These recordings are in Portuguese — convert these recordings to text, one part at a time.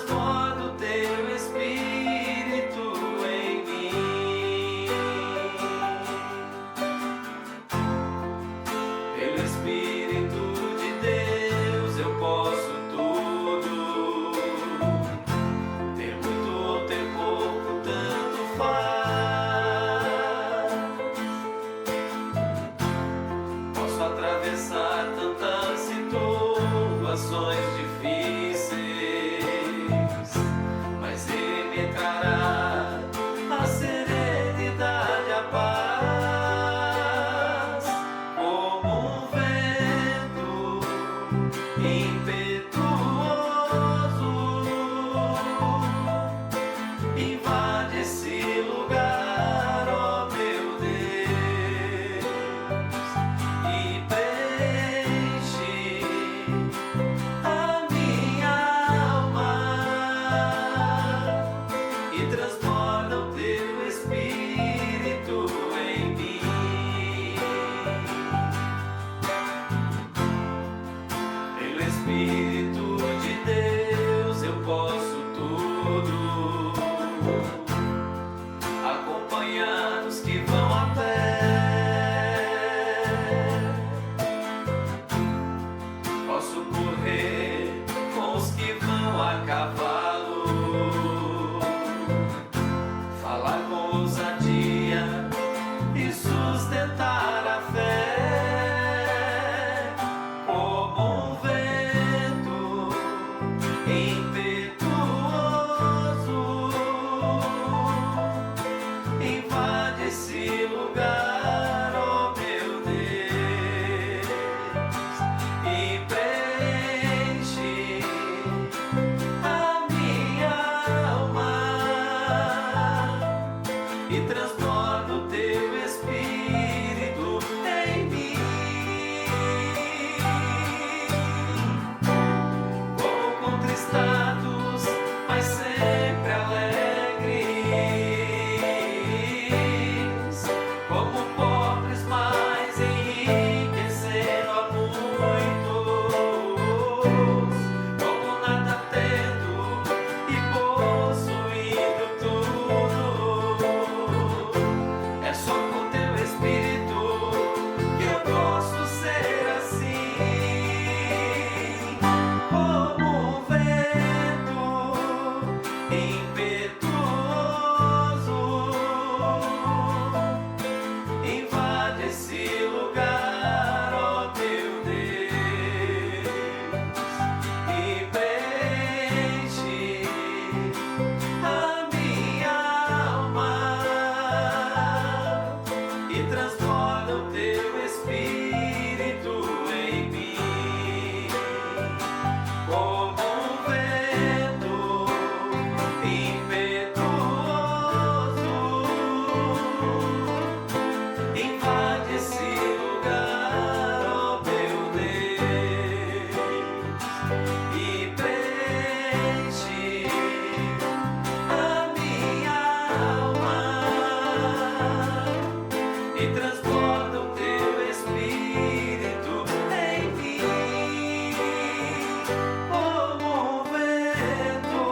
transborda o teu Espírito em mim. Pelo Espírito de Deus eu posso tudo. Ter muito ou ter pouco, tanto faz. Posso atravessar tantas situações difíceis, mas Ele me trará a serenidade, a paz, como um vento impetuoso invade esse lugar, ó meu Deus, e preenche a minha alma e transborda o teu Espírito em mim. Pelo Espírito de Deus eu posso tudo. Acompanhar os que vão a pé, posso correr com os que vão a cavalo, falar com ousadia e sustentar a fé, como um vento impetuoso invade esse lugar, ó meu Deus, e preenche a minha alma e transborda o teu Espírito em mim. Como contristados, mas sempre alegres, como pobres, mas enriquecendo a muitos, como nada tendo e possuindo tudo. É só com teu Espírito que eu posso ser assim, como um vento impetuoso invade esse lugar, ó meu Deus, e preenche a minha alma e transborda o teu Espírito em mim, como um vento impetuoso invade esse lugar, ó meu Deus, e preenche a minha alma e transborda o teu Espírito em mim, como um vento.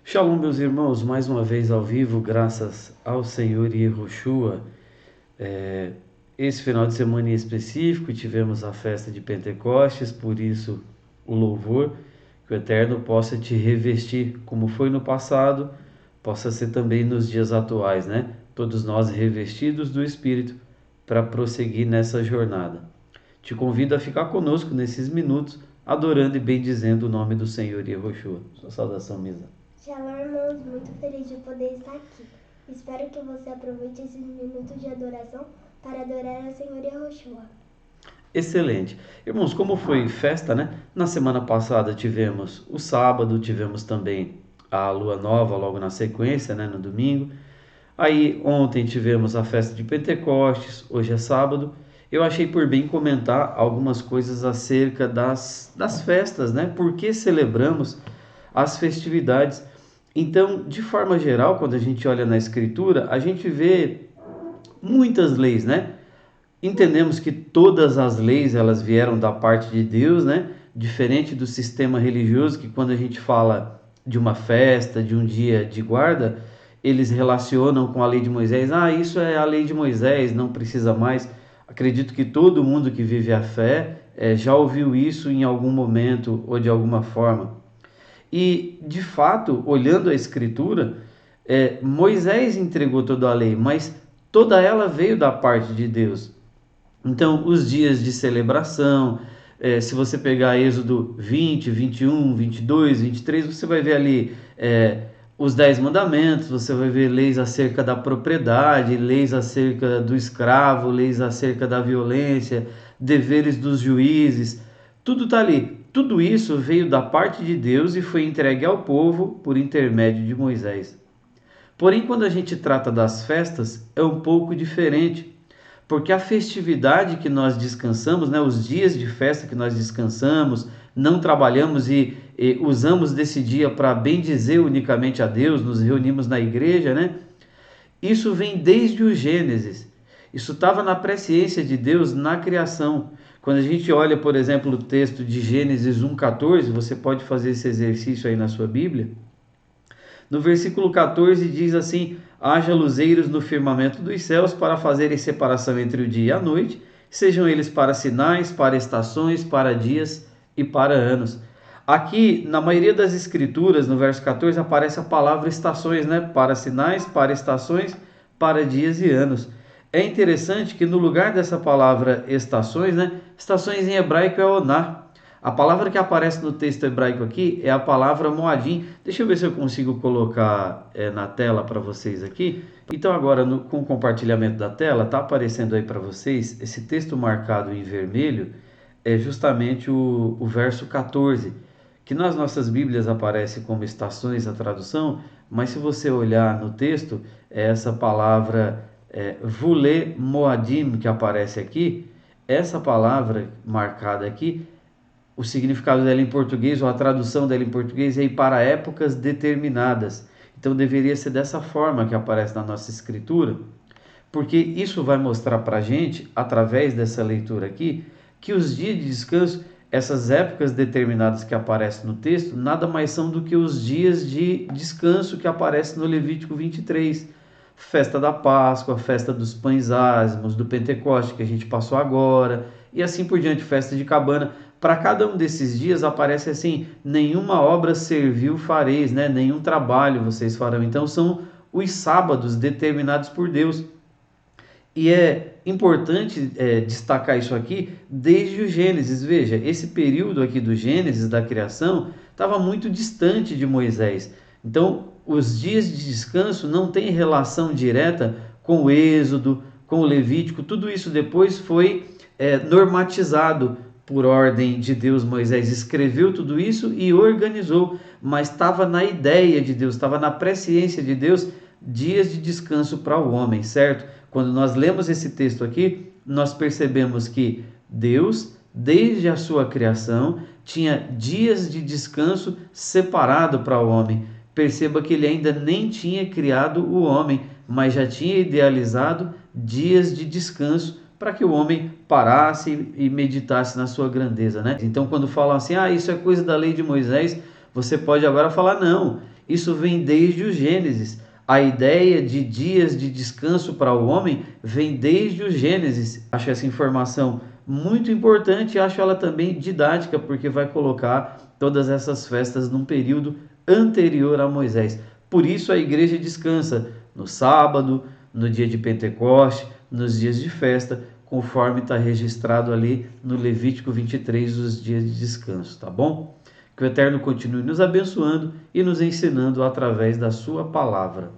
Shalom, meus irmãos, mais uma vez ao vivo, graças ao Senhor Yehoshua. Esse final de semana em específico tivemos a festa de Pentecostes, por isso o louvor, que o Eterno possa te revestir como foi no passado, possa ser também nos dias atuais, né? Todos nós revestidos do Espírito para prosseguir nessa jornada. Te convido a ficar conosco nesses minutos, adorando e bendizendo o nome do Senhor Yehoshua. Sua saudação, Misa. Shalom, irmãos, muito feliz de poder estar aqui. Espero que você aproveite esses minutos de adoração para adorar ao Senhor Yahushua. Excelente. Irmãos, como foi festa, né? Na semana passada tivemos o sábado, tivemos também a lua nova logo na sequência, né? No domingo. Aí ontem tivemos a festa de Pentecostes, hoje é sábado. Eu achei por bem comentar algumas coisas acerca das festas, né? Por que celebramos as festividades? Então, de forma geral, quando a gente olha na Escritura, a gente vê muitas leis, né? Entendemos que todas as leis elas vieram da parte de Deus, né? Diferente do sistema religioso que quando a gente fala de uma festa, de um dia de guarda, eles relacionam com a lei de Moisés. Ah, isso é a lei de Moisés, não precisa mais. Acredito que todo mundo que vive a fé já ouviu isso em algum momento ou de alguma forma. E, de fato, olhando a Escritura, Moisés entregou toda a lei, mas toda ela veio da parte de Deus. Então, os dias de celebração, se você pegar Êxodo 20, 21, 22, 23, você vai ver ali os 10 mandamentos, você vai ver leis acerca da propriedade, leis acerca do escravo, leis acerca da violência, deveres dos juízes, tudo está ali. Tudo isso veio da parte de Deus e foi entregue ao povo por intermédio de Moisés. Porém, quando a gente trata das festas, é um pouco diferente, porque a festividade que nós descansamos, né, os dias de festa que nós descansamos, não trabalhamos e usamos desse dia para bendizer unicamente a Deus, nos reunimos na igreja, né? Isso vem desde o Gênesis. Isso estava na presciência de Deus na criação. Quando a gente olha, por exemplo, o texto de Gênesis 1,14, você pode fazer esse exercício aí na sua Bíblia. No versículo 14 diz assim: haja luzeiros no firmamento dos céus para fazerem separação entre o dia e a noite, sejam eles para sinais, para estações, para dias e para anos. Aqui, na maioria das escrituras, no verso 14, aparece a palavra estações, né? Para sinais, para estações, para dias e anos. É interessante que no lugar dessa palavra estações, né? Estações em hebraico é oná. A palavra que aparece no texto hebraico aqui é a palavra moadim. Deixa eu ver se eu consigo colocar na tela para vocês aqui. Então agora com o compartilhamento da tela, está aparecendo aí para vocês esse texto marcado em vermelho, é justamente o verso 14, que nas nossas Bíblias aparece como estações a tradução, mas se você olhar no texto, é essa palavra Vule Moadim que aparece aqui. Essa palavra marcada aqui, o significado dela em português, ou a tradução dela em português, é para épocas determinadas. Então deveria ser dessa forma que aparece na nossa escritura, porque isso vai mostrar para a gente, através dessa leitura aqui, que os dias de descanso, essas épocas determinadas que aparecem no texto, nada mais são do que os dias de descanso que aparecem no Levítico 23. Festa da Páscoa, festa dos pães ázimos, do Pentecoste que a gente passou agora, e assim por diante, festa de Cabana. Para cada um desses dias aparece assim: nenhuma obra servil fareis, né? Nenhum trabalho vocês farão. Então são os sábados determinados por Deus. E é importante destacar isso aqui desde o Gênesis. Veja, esse período aqui do Gênesis, da criação, estava muito distante de Moisés. Então, os dias de descanso não têm relação direta com o Êxodo, com o Levítico. Tudo isso depois foi normatizado por ordem de Deus. Moisés escreveu tudo isso e organizou, mas estava na ideia de Deus, estava na presciência de Deus, dias de descanso para o homem, certo? Quando nós lemos esse texto aqui, nós percebemos que Deus, desde a sua criação, tinha dias de descanso separado para o homem. Perceba que ele ainda nem tinha criado o homem, mas já tinha idealizado dias de descanso para que o homem parasse e meditasse na sua grandeza, né? Então, quando falam assim, isso é coisa da lei de Moisés, você pode agora falar, não, isso vem desde o Gênesis. A ideia de dias de descanso para o homem vem desde o Gênesis. Acho essa informação muito importante e acho ela também didática, porque vai colocar todas essas festas num período anterior a Moisés. Por isso a igreja descansa no sábado, no dia de Pentecoste, nos dias de festa, conforme está registrado ali no Levítico 23, os dias de descanso, tá bom? Que o Eterno continue nos abençoando e nos ensinando através da sua palavra.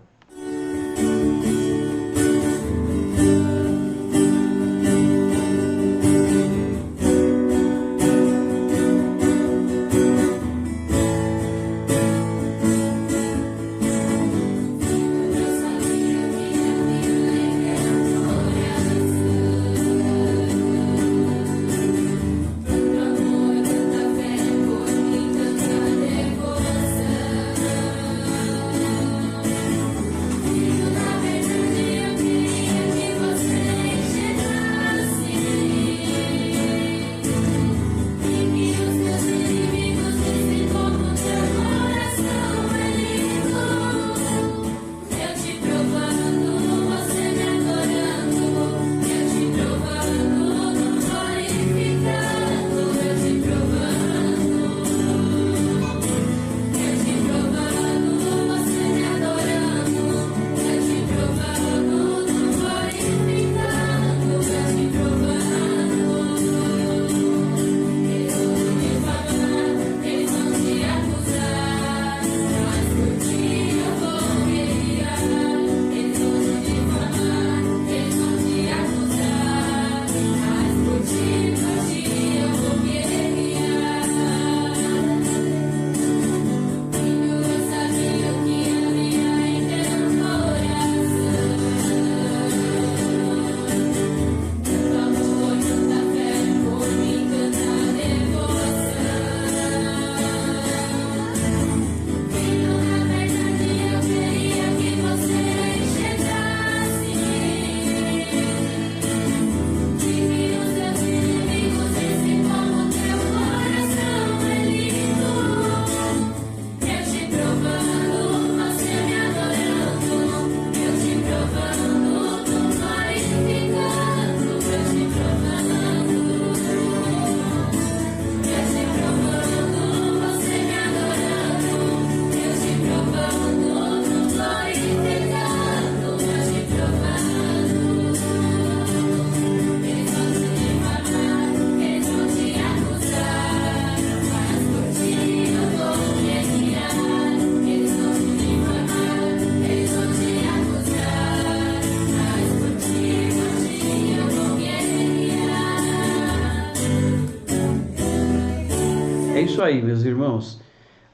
isso aí, meus irmãos.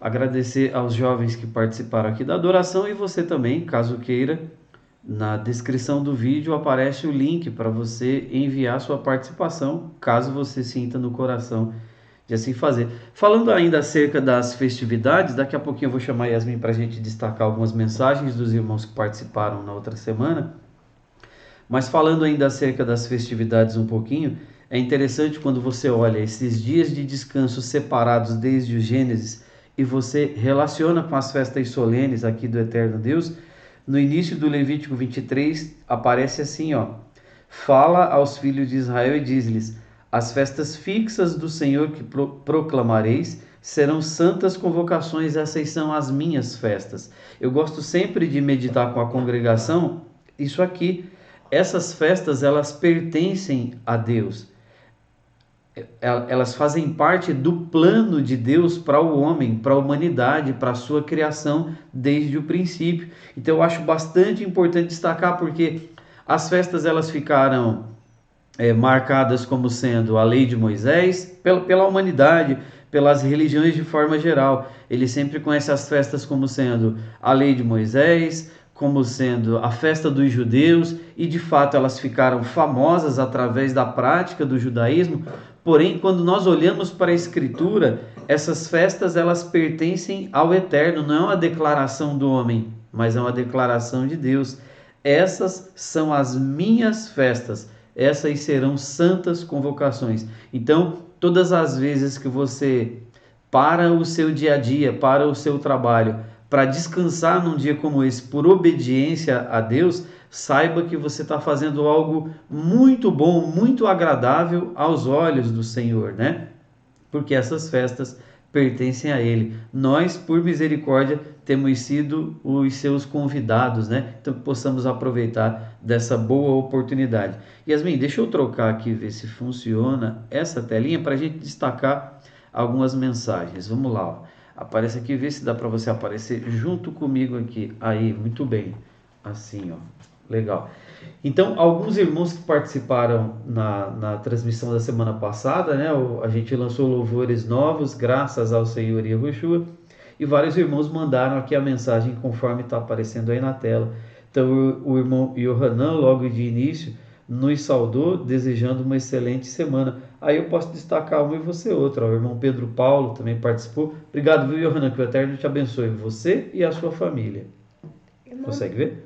Agradecer aos jovens que participaram aqui da adoração e você também, caso queira, na descrição do vídeo aparece o link para você enviar sua participação, caso você sinta no coração de assim fazer. Falando ainda acerca das festividades, daqui a pouquinho eu vou chamar a Yasmin para a gente destacar algumas mensagens dos irmãos que participaram na outra semana. Mas falando ainda acerca das festividades um pouquinho, é interessante quando você olha esses dias de descanso separados desde o Gênesis e você relaciona com as festas solenes aqui do Eterno Deus. No início do Levítico 23 aparece assim, ó: fala aos filhos de Israel e diz-lhes: as festas fixas do Senhor que proclamareis serão santas convocações, essas são as minhas festas. Eu gosto sempre de meditar com a congregação isso aqui. Essas festas, elas pertencem a Deus. Elas fazem parte do plano de Deus para o homem, para a humanidade, para a sua criação desde o princípio. Então eu acho bastante importante destacar, porque as festas elas ficaram marcadas como sendo a lei de Moisés, pela humanidade, pelas religiões de forma geral. Ele sempre conhece as festas como sendo a lei de Moisés, como sendo a festa dos judeus, e de fato elas ficaram famosas através da prática do judaísmo. Porém, quando nós olhamos para a Escritura, essas festas elas pertencem ao Eterno, não é uma declaração do homem, mas é uma declaração de Deus. Essas são as minhas festas, essas serão santas convocações. Então, todas as vezes que você para o seu dia a dia, para o seu trabalho, para descansar num dia como esse, por obediência a Deus, saiba que você está fazendo algo muito bom, muito agradável aos olhos do Senhor, né? Porque essas festas pertencem a Ele. Nós, por misericórdia, temos sido os seus convidados, né? Então que possamos aproveitar dessa boa oportunidade. Yasmin, deixa eu trocar aqui, ver se funciona essa telinha para a gente destacar algumas mensagens. Vamos lá, ó. Aparece aqui, vê se dá para você aparecer junto comigo aqui. Aí, muito bem. Assim, ó. Legal. Então, alguns irmãos que participaram na transmissão da semana passada, né? A gente lançou louvores novos, graças ao Senhor e Yahushua. E vários irmãos mandaram aqui a mensagem conforme está aparecendo aí na tela. Então, o irmão Yohanan, logo de início, nos saudou, desejando uma excelente semana. Aí eu posso destacar um e você outro. O irmão Pedro Paulo também participou. Obrigado, viu, Yohanan? Que o Eterno te abençoe, você e a sua família. Consegue ver?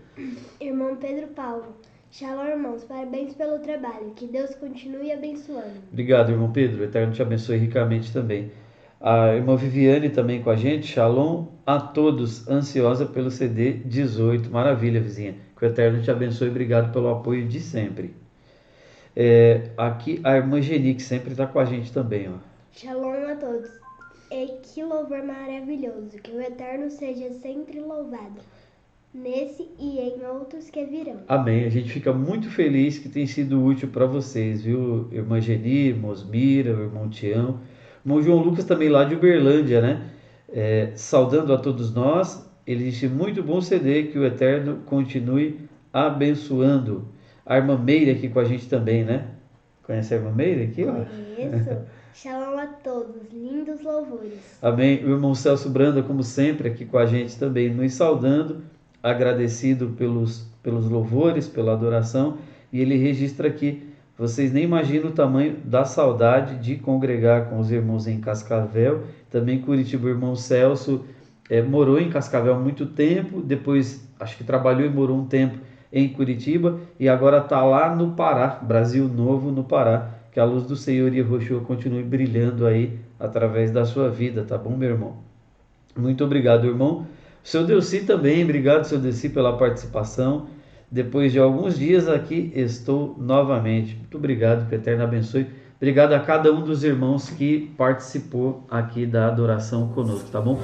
Irmão Pedro Paulo. Shalom, irmãos. Parabéns pelo trabalho. Que Deus continue abençoando. Obrigado, irmão Pedro. O Eterno te abençoe ricamente também. A irmã Viviane também com a gente. Shalom a todos. Ansiosa pelo CD 18. Maravilha, vizinha. Que o Eterno te abençoe. Obrigado pelo apoio de sempre. Aqui a irmã Geni, que sempre está com a gente também, ó. Shalom a todos. E que louvor maravilhoso. Que o Eterno seja sempre louvado, nesse e em outros que virão. Amém. A gente fica muito feliz que tem sido útil para vocês, viu? Irmã Geni, irmã Osmira, irmão Tião, irmão João Lucas também lá de Uberlândia, né? Saudando a todos nós. Ele disse: muito bom CD, que o Eterno continue abençoando. A irmã Meire aqui com a gente também, né? Conhece a irmã Meire aqui, ó? Isso. Shalom a todos. Lindos louvores. Amém. O irmão Celso Branda, como sempre, aqui com a gente também, nos saudando, agradecido pelos louvores, pela adoração. E ele registra aqui: vocês nem imaginam o tamanho da saudade de congregar com os irmãos em Cascavel. Também Curitiba, o irmão Celso morou em Cascavel há muito tempo, depois acho que trabalhou e morou um tempo em Curitiba, e agora está lá no Pará, Brasil Novo no Pará. Que a luz do Senhor e Yahushua continue brilhando aí através da sua vida, tá bom, meu irmão? Muito obrigado, irmão. Seu Delci também, obrigado, seu Delci, pela participação. Depois de alguns dias aqui, estou novamente. Muito obrigado, que o Eterno abençoe. Obrigado a cada um dos irmãos que participou aqui da adoração conosco, tá bom?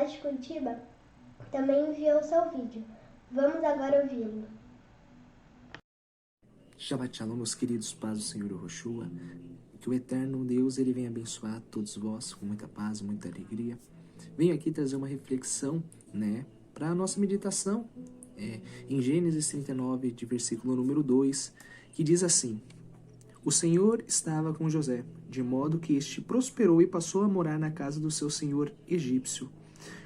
lá de Curitiba, também enviou seu vídeo. Vamos agora ouvi-lo. Shabbat Shalom, meus queridos, paz do Senhor Yahushua. Que o eterno Deus ele venha abençoar todos vós com muita paz, muita alegria. Venho aqui trazer uma reflexão, para a nossa meditação, em Gênesis 39, de versículo número 2, que diz assim: O Senhor estava com José, de modo que este prosperou e passou a morar na casa do seu senhor egípcio.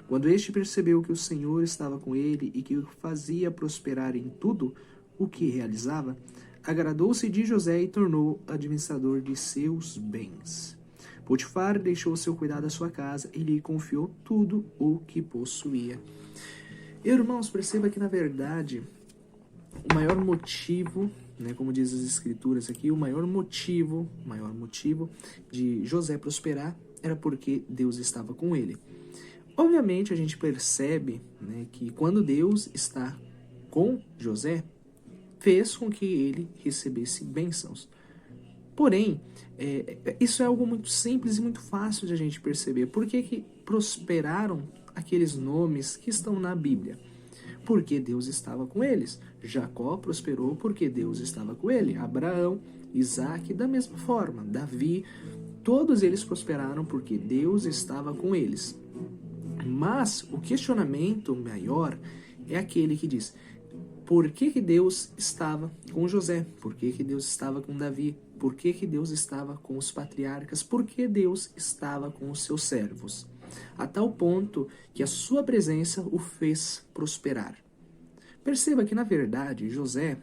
Quando este percebeu que o Senhor estava com ele e que o fazia prosperar em tudo o que realizava, agradou-se de José e tornou administrador de seus bens. Potifar deixou seu cuidado à sua casa e lhe confiou tudo o que possuía. Irmãos, perceba que na verdade o maior motivo, como diz as escrituras aqui, o maior motivo de José prosperar era porque Deus estava com ele. Obviamente a gente percebe que quando Deus está com José, fez com que ele recebesse bênçãos. Porém, isso é algo muito simples e muito fácil de a gente perceber. Por que prosperaram aqueles nomes que estão na Bíblia? Porque Deus estava com eles. Jacó prosperou porque Deus estava com ele. Abraão, Isaac, da mesma forma. Davi, todos eles prosperaram porque Deus estava com eles. Mas o questionamento maior é aquele que diz: por que Deus estava com José? Por que Deus estava com Davi? Por que Deus estava com os patriarcas? Por que Deus estava com os seus servos? A tal ponto que a sua presença o fez prosperar. Perceba que, na verdade, José,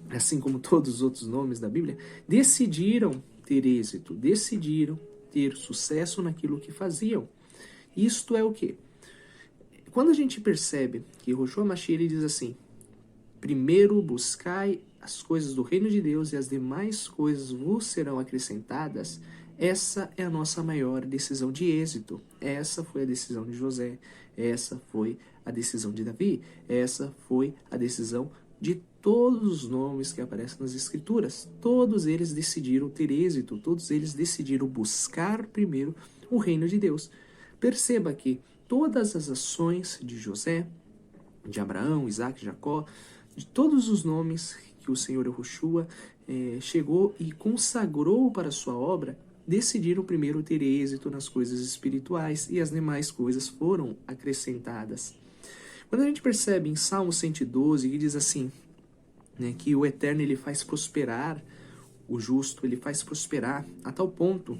assim como todos os outros nomes da Bíblia, decidiram ter êxito, decidiram ter sucesso naquilo que faziam. Isto é o quê? Quando a gente percebe que Yahushua Mashiach ele diz assim: primeiro buscai as coisas do reino de Deus e as demais coisas vos serão acrescentadas, essa é a nossa maior decisão de êxito. Essa foi a decisão de José, essa foi a decisão de Davi, essa foi a decisão de todos os nomes que aparecem nas Escrituras. Todos eles decidiram ter êxito, todos eles decidiram buscar primeiro o reino de Deus. Perceba que todas as ações de José, de Abraão, Isaac, Jacó, de todos os nomes que o Senhor Yahushua chegou e consagrou para a sua obra, decidiram primeiro ter êxito nas coisas espirituais e as demais coisas foram acrescentadas. Quando a gente percebe em Salmo 112, que diz assim, que o Eterno ele faz prosperar o justo, ele faz prosperar a tal ponto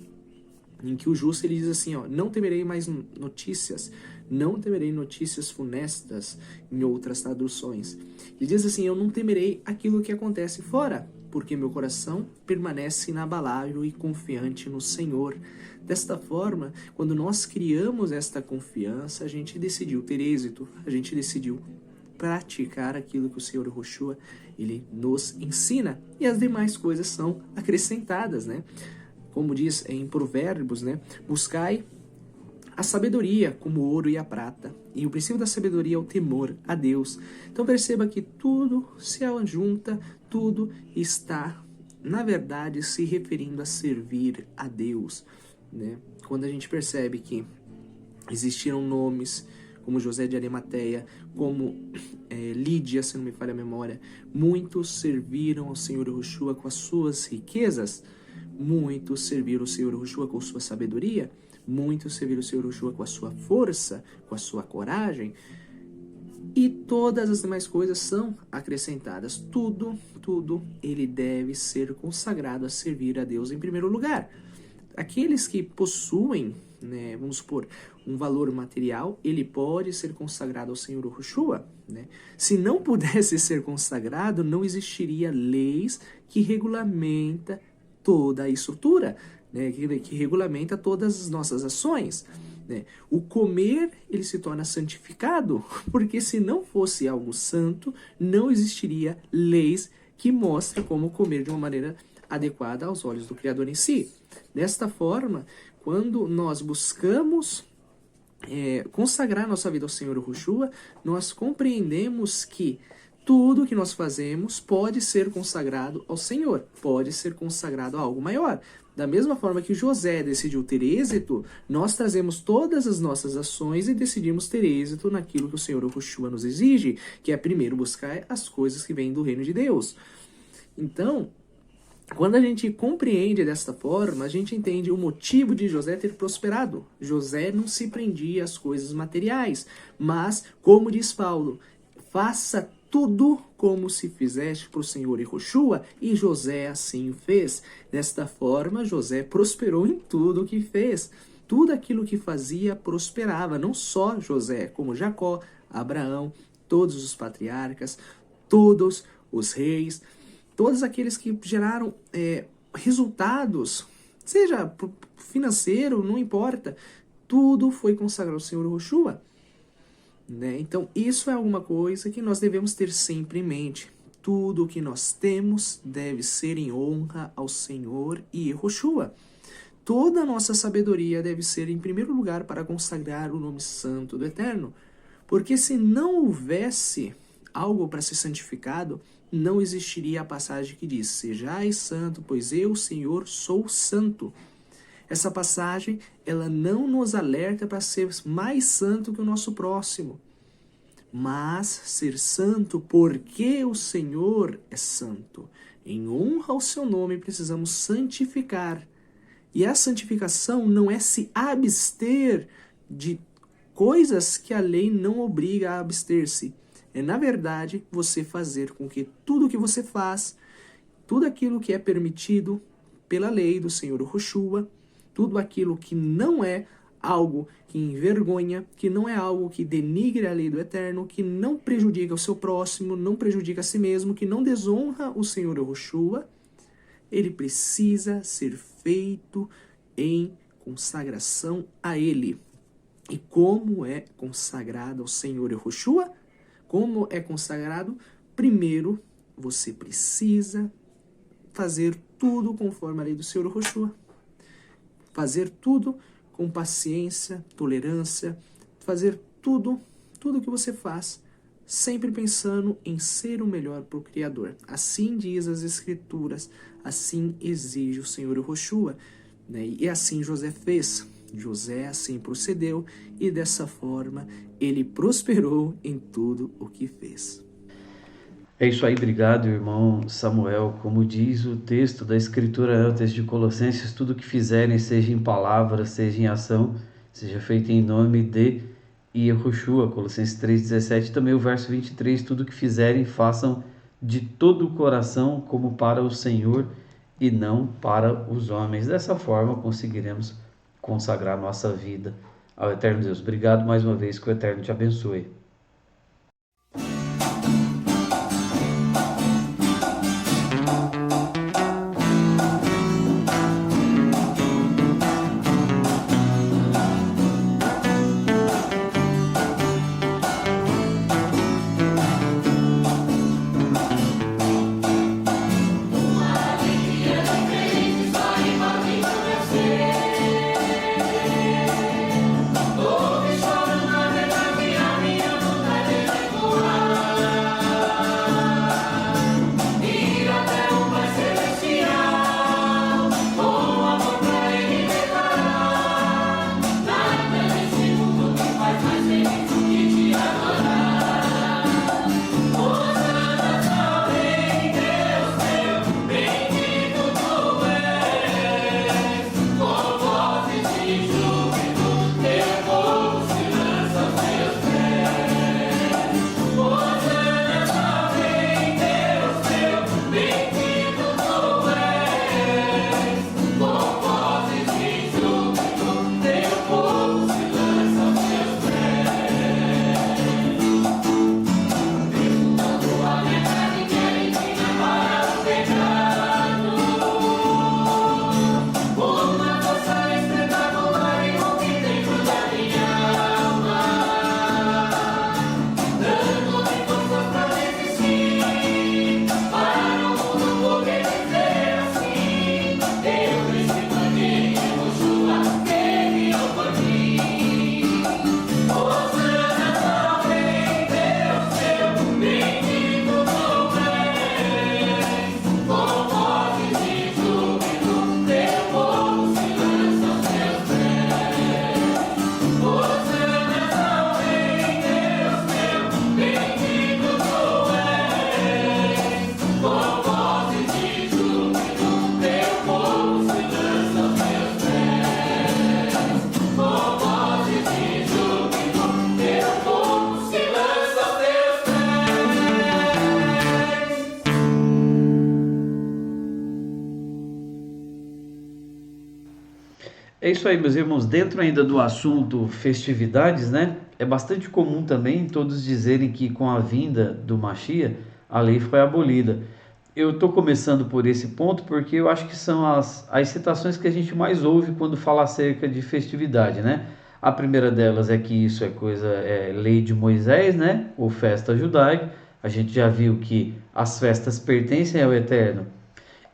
em que o justo ele diz assim, não temerei mais notícias, não temerei notícias funestas em outras traduções. Ele diz assim, eu não temerei aquilo que acontece fora, porque meu coração permanece inabalável e confiante no Senhor. Desta forma, quando nós criamos esta confiança, a gente decidiu ter êxito, a gente decidiu praticar aquilo que o Senhor Yahushua ele nos ensina, e as demais coisas são acrescentadas, Como diz em Provérbios, buscai a sabedoria como o ouro e a prata. E o princípio da sabedoria é o temor a Deus. Então perceba que tudo se junta, tudo está, na verdade, se referindo a servir a Deus. Quando a gente percebe que existiram nomes como José de Arimateia, como Lídia, se não me falha a memória, muitos serviram ao Senhor Yahushua com as suas riquezas, muitos serviram o Senhor Yahushua com sua sabedoria, muitos serviram o Senhor Yahushua com a sua força, com a sua coragem, e todas as demais coisas são acrescentadas. Tudo ele deve ser consagrado a servir a Deus em primeiro lugar. Aqueles que possuem, vamos supor, um valor material, ele pode ser consagrado ao Senhor Yahushua. Se não pudesse ser consagrado, não existiria leis que regulamenta toda a estrutura, que regulamenta todas as nossas ações. O comer, ele se torna santificado, porque se não fosse algo santo, não existiria leis que mostrem como comer de uma maneira adequada aos olhos do Criador em si. Desta forma, quando nós buscamos consagrar nossa vida ao Senhor Yahushua, nós compreendemos que tudo que nós fazemos pode ser consagrado ao Senhor, pode ser consagrado a algo maior. Da mesma forma que José decidiu ter êxito, nós trazemos todas as nossas ações e decidimos ter êxito naquilo que o Senhor Yahushua nos exige, que é primeiro buscar as coisas que vêm do reino de Deus. Então, quando a gente compreende desta forma, a gente entende o motivo de José ter prosperado. José não se prendia às coisas materiais, mas, como diz Paulo, faça tudo como se fizeste para o Senhor Yahushua, e José assim o fez. Desta forma, José prosperou em tudo o que fez. Tudo aquilo que fazia prosperava, não só José, como Jacó, Abraão, todos os patriarcas, todos os reis, todos aqueles que geraram resultados, seja financeiro, não importa, tudo foi consagrado ao Senhor Yahushua. Né? Então, isso é alguma coisa que nós devemos ter sempre em mente. Tudo o que nós temos deve ser em honra ao Senhor e Yahushua. Toda a nossa sabedoria deve ser, em primeiro lugar, para consagrar o nome santo do Eterno. Porque se não houvesse algo para ser santificado, não existiria a passagem que diz: sejais santo, pois eu, Senhor, sou santo. Essa passagem, ela não nos alerta para ser mais santo que o nosso próximo, mas ser santo porque o Senhor é santo. Em honra ao seu nome, precisamos santificar. E a santificação não é se abster de coisas que a lei não obriga a abster-se. É, na verdade, você fazer com que tudo que você faz, tudo aquilo que é permitido pela lei do Senhor Yahushua, tudo aquilo que não é algo que envergonha, que não é algo que denigre a lei do Eterno, que não prejudica o seu próximo, não prejudica a si mesmo, que não desonra o Senhor Yahushua, ele precisa ser feito em consagração a Ele. E como é consagrado ao Senhor Yahushua? Como é consagrado? Primeiro, você precisa fazer tudo conforme a lei do Senhor Yahushua. Fazer tudo com paciência, tolerância, fazer tudo que você faz, sempre pensando em ser o melhor para o Criador. Assim diz as Escrituras, assim exige o Senhor Yahushua. Né? E assim José fez. José assim procedeu e dessa forma ele prosperou em tudo o que fez. É isso aí, obrigado, irmão Samuel. Como diz o texto da Escritura, o texto de Colossenses, tudo que fizerem, seja em palavra, seja em ação, seja feito em nome de Yahushua. Colossenses 3,17, também o verso 23, tudo que fizerem, façam de todo o coração, como para o Senhor e não para os homens. Dessa forma, conseguiremos consagrar nossa vida ao Eterno Deus. Obrigado mais uma vez, que o Eterno te abençoe. Ouve choro, na verdade, a minha É isso aí, meus irmãos. Dentro ainda do assunto festividades, né? É bastante comum também todos dizerem que com a vinda do Mashiach, a lei foi abolida. Eu estou começando por esse ponto porque eu acho que são as citações que a gente mais ouve quando fala acerca de festividade, né? A primeira delas é que isso é lei de Moisés, né? Ou festa judaica. A gente já viu que as festas pertencem ao Eterno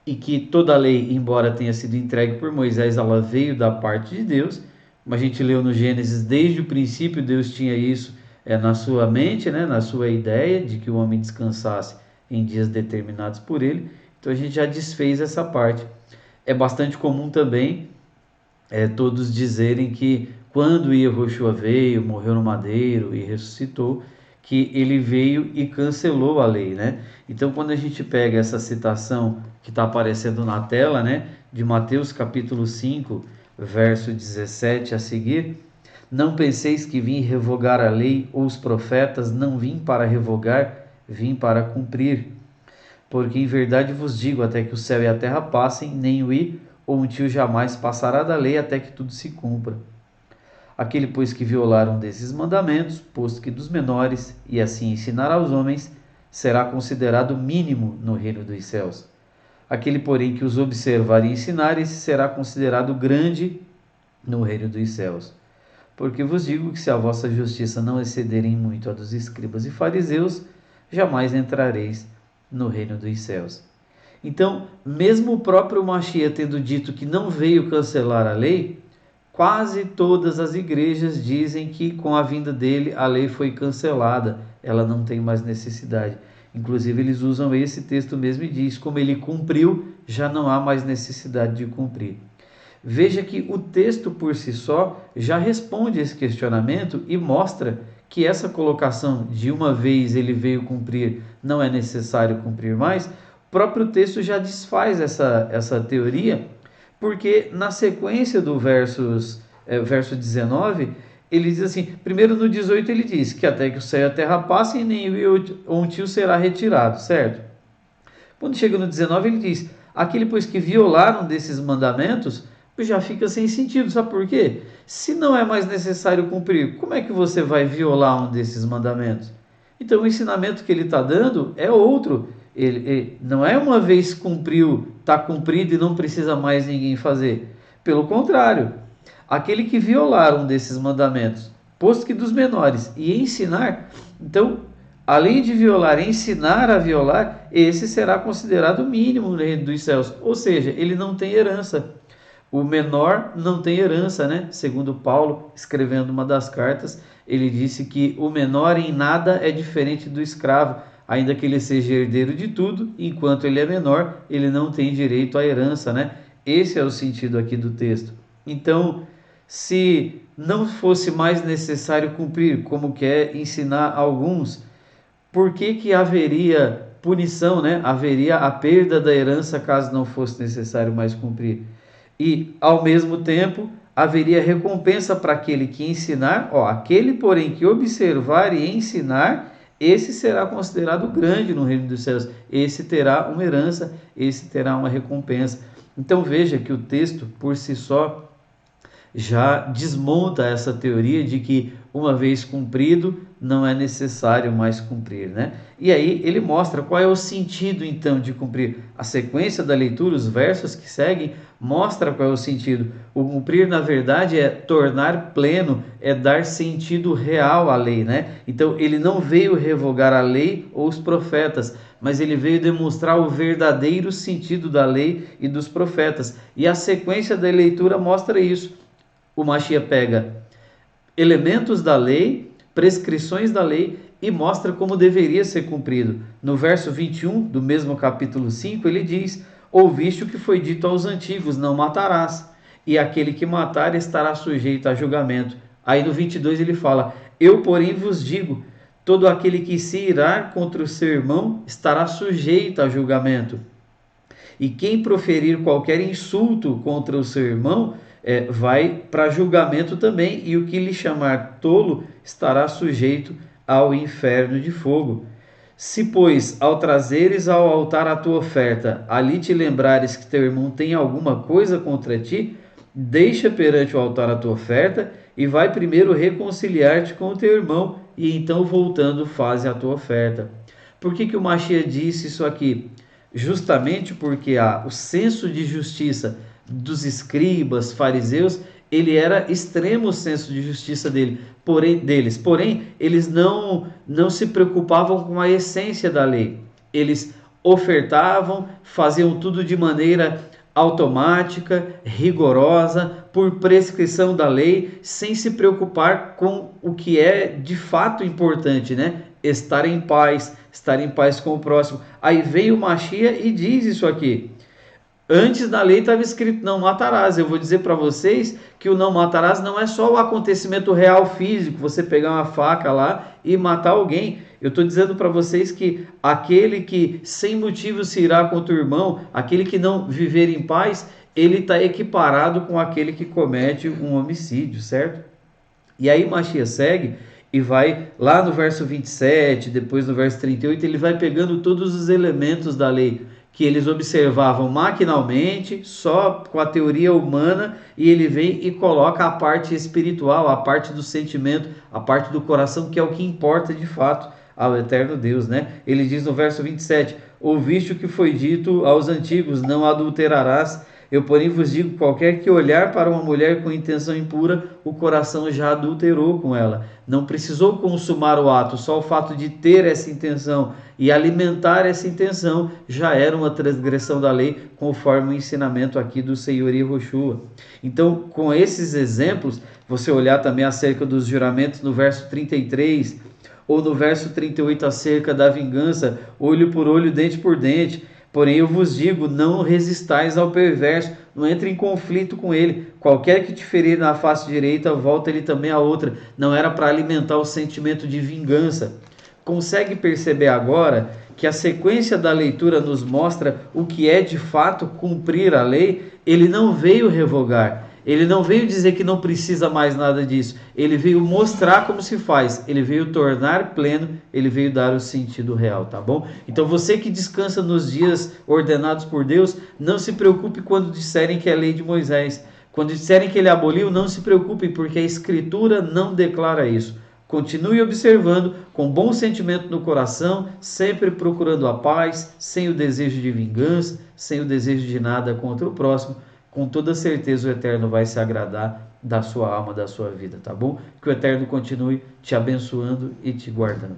e que toda a lei, embora tenha sido entregue por Moisés, ela veio da parte de Deus. Como a gente leu no Gênesis, desde o princípio Deus tinha isso na sua mente, né? Na sua ideia de que o homem descansasse em dias determinados por ele. Então a gente já desfez essa parte. É bastante comum também todos dizerem que quando Yahushua veio, morreu no madeiro e ressuscitou, que ele veio e cancelou a lei, né? Então quando a gente pega essa citação que está aparecendo na tela, né, de Mateus capítulo 5, verso 17 a seguir: não penseis que vim revogar a lei ou os profetas, não vim para revogar, vim para cumprir. Porque em verdade vos digo, até que o céu e a terra passem, nem o i ou um tio jamais passará da lei até que tudo se cumpra. Aquele, pois, que violar um desses mandamentos, posto que dos menores, e assim ensinar aos homens, será considerado mínimo no reino dos céus. Aquele, porém, que os observar e ensinar, esse será considerado grande no reino dos céus. Porque vos digo que se a vossa justiça não excederem muito a dos escribas e fariseus, jamais entrareis no reino dos céus. Então, mesmo o próprio Mashiach tendo dito que não veio cancelar a lei, quase todas as igrejas dizem que com a vinda dele a lei foi cancelada, ela não tem mais necessidade. Inclusive eles usam esse texto mesmo e diz, como ele cumpriu, já não há mais necessidade de cumprir. Veja que o texto por si só já responde esse questionamento e mostra que essa colocação de uma vez ele veio cumprir, não é necessário cumprir mais. O próprio texto já desfaz essa teoria, porque na sequência do verso 19, ele diz assim, primeiro no 18 ele diz que até que o céu e a terra passem, nem um tio será retirado, certo? Quando chega no 19 ele diz, aquele pois que violaram desses mandamentos, já fica sem sentido, sabe por quê? Se não é mais necessário cumprir, como é que você vai violar um desses mandamentos? Então o ensinamento que ele está dando é outro. Ele não é uma vez cumpriu, está cumprido e não precisa mais ninguém fazer. Pelo contrário, aquele que violar um desses mandamentos, posto que dos menores, e ensinar, então, além de violar, ensinar a violar, esse será considerado o mínimo no reino dos céus. Ou seja, ele não tem herança. O menor não tem herança, né? Segundo Paulo, escrevendo uma das cartas, ele disse que o menor em nada é diferente do escravo, ainda que ele seja herdeiro de tudo, enquanto ele é menor, ele não tem direito à herança, né? Esse é o sentido aqui do texto. Então, se não fosse mais necessário cumprir, como quer ensinar alguns, por que haveria punição, né? Haveria a perda da herança caso não fosse necessário mais cumprir. E, ao mesmo tempo, haveria recompensa para aquele que ensinar, aquele, porém, que observar e ensinar, esse será considerado grande no reino dos céus. Esse terá uma herança, esse terá uma recompensa. Então veja que o texto, por si só, já desmonta essa teoria de que uma vez cumprido, não é necessário mais cumprir, né? E aí ele mostra qual é o sentido então de cumprir. A sequência da leitura, os versos que seguem, mostra qual é o sentido. O cumprir, na verdade, é tornar pleno, é dar sentido real à lei, né? Então ele não veio revogar a lei ou os profetas, mas ele veio demonstrar o verdadeiro sentido da lei e dos profetas. E a sequência da leitura mostra isso. O Mashiach pega elementos da lei, prescrições da lei e mostra como deveria ser cumprido. No verso 21 do mesmo capítulo 5, ele diz: ouviste o que foi dito aos antigos, não matarás, e aquele que matar estará sujeito a julgamento. Aí no 22 ele fala: eu, porém, vos digo, todo aquele que se irar contra o seu irmão estará sujeito a julgamento. E quem proferir qualquer insulto contra o seu irmão vai para julgamento também, e o que lhe chamar tolo estará sujeito ao inferno de fogo. Se, pois, ao trazeres ao altar a tua oferta, ali te lembrares que teu irmão tem alguma coisa contra ti, deixa perante o altar a tua oferta e vai primeiro reconciliar-te com o teu irmão e então voltando faze a tua oferta. Por que o Mashiach disse isso aqui? Justamente porque o senso de justiça dos escribas, fariseus, ele era extremo o senso de justiça deles. Porém, eles não se preocupavam com a essência da lei. Eles ofertavam, faziam tudo de maneira automática, rigorosa, por prescrição da lei, sem se preocupar com o que é de fato importante, né? Estar em paz com o próximo. Aí veio o Mashiach e diz isso aqui. Antes da lei estava escrito não matarás. Eu vou dizer para vocês que o não matarás não é só o acontecimento real físico, você pegar uma faca lá e matar alguém. Eu estou dizendo para vocês que aquele que sem motivo se irá contra o irmão, aquele que não viver em paz, ele está equiparado com aquele que comete um homicídio, certo? E aí Mashiach segue e vai lá no verso 27, depois no verso 38, ele vai pegando todos os elementos da lei que eles observavam maquinalmente, só com a teoria humana, e ele vem e coloca a parte espiritual, a parte do sentimento, a parte do coração, que é o que importa de fato ao eterno Deus, né? Ele diz no verso 27, ouviste o que foi dito aos antigos, não adulterarás. Eu, porém, vos digo, qualquer que olhar para uma mulher com intenção impura, o coração já adulterou com ela. Não precisou consumar o ato, só o fato de ter essa intenção e alimentar essa intenção já era uma transgressão da lei, conforme o ensinamento aqui do Senhor Yehoshua. Então, com esses exemplos, você olhar também acerca dos juramentos no verso 33, ou no verso 38 acerca da vingança, olho por olho, dente por dente. Porém, eu vos digo, não resistais ao perverso, não entre em conflito com ele. Qualquer que te ferir na face direita, volta ele também a outra. Não era para alimentar o sentimento de vingança. Consegue perceber agora que a sequência da leitura nos mostra o que é de fato cumprir a lei? Ele não veio revogar. Ele não veio dizer que não precisa mais nada disso. Ele veio mostrar como se faz. Ele veio tornar pleno. Ele veio dar o sentido real, tá bom? Então você que descansa nos dias ordenados por Deus, não se preocupe quando disserem que é a lei de Moisés. Quando disserem que ele aboliu, não se preocupe, porque a Escritura não declara isso. Continue observando com bom sentimento no coração, sempre procurando a paz, sem o desejo de vingança, sem o desejo de nada contra o próximo. Com toda certeza o Eterno vai se agradar da sua alma, da sua vida, tá bom? Que o Eterno continue te abençoando e te guardando.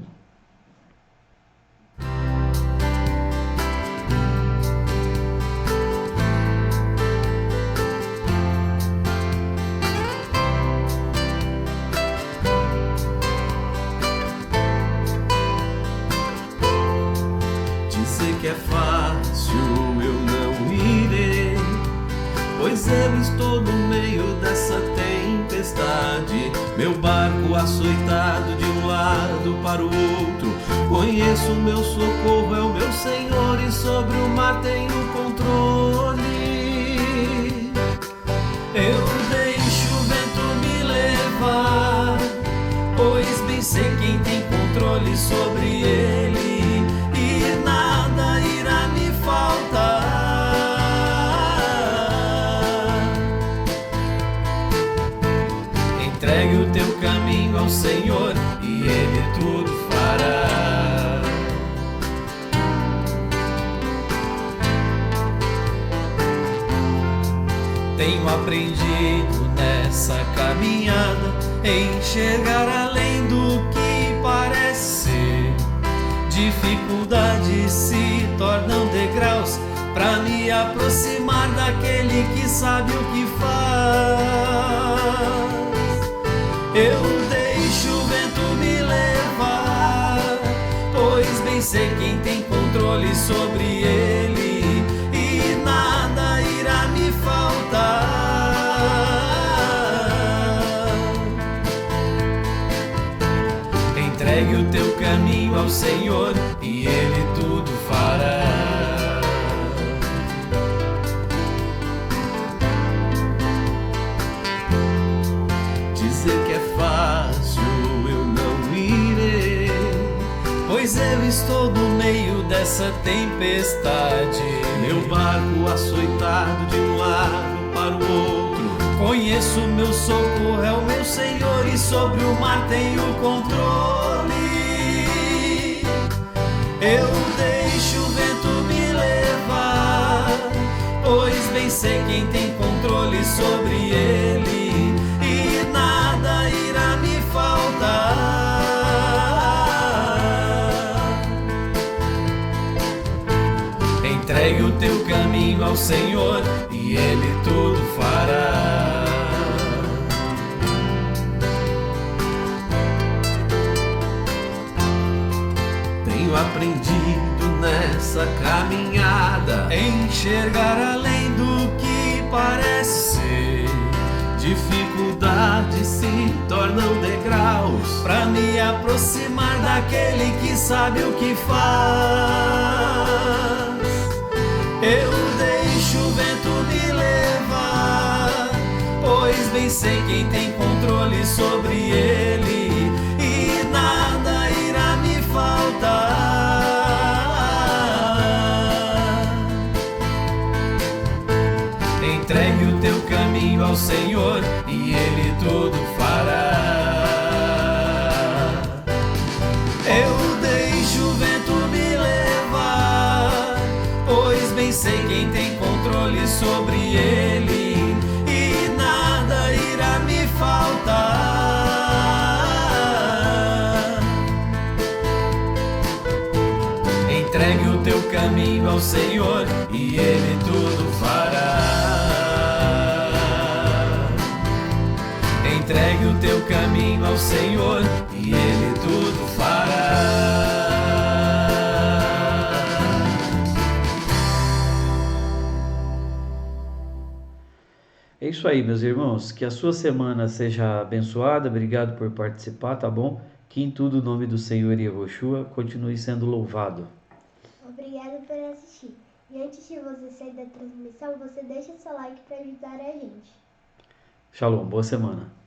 Dizer que é fácil, eu não irei, pois eu estou no meio dessa tempestade, meu barco açoitado de um lado para o outro. Conheço o meu socorro, é o meu Senhor, e sobre o mar tenho controle. Eu deixo o vento me levar, pois bem sei quem tem controle sobre ele, e nada irá me faltar. Entregue o teu caminho ao Senhor e Ele tudo fará. Tenho aprendido nessa caminhada enxergar além do que parece ser. Dificuldades se tornam degraus para me aproximar daquele que sabe o que faz. Eu deixo o vento me levar, pois bem sei quem tem controle sobre ele, e nada irá me faltar. Entregue o teu caminho ao Senhor e Ele tudo fará. Dizer que é fácil, eu não irei, pois eu estou no meio dessa tempestade, meu barco açoitado de um lado para o outro. Conheço meu socorro, é o meu Senhor, e sobre o mar tenho controle. Eu deixo o vento me levar, pois bem sei quem tem controle sobre ele, e nada irá me faltar. Entregue o teu caminho ao Senhor e Ele tudo fará. Tenho aprendido nessa caminhada enxergar além do que parece ser. Dificuldades se tornam degraus para me aproximar daquele que sabe o que faz. Eu deixo o vento me levar, pois bem sei quem tem controle sobre ele, e nada irá me faltar. Entregue o teu caminho ao Senhor e Ele tudo fará. Eu deixo o vento me levar, pois bem sei quem tem controle sobre ele, e nada irá me faltar. Entregue o teu caminho ao Senhor e Ele tudo fará. Entregue o teu caminho ao Senhor e Ele tudo fará. É isso aí, meus irmãos. Que a sua semana seja abençoada. Obrigado por participar, tá bom? Que em tudo o nome do Senhor Yehoshua continue sendo louvado. Obrigada por assistir. E antes de você sair da transmissão, você deixa seu like para ajudar a gente. Shalom, boa semana.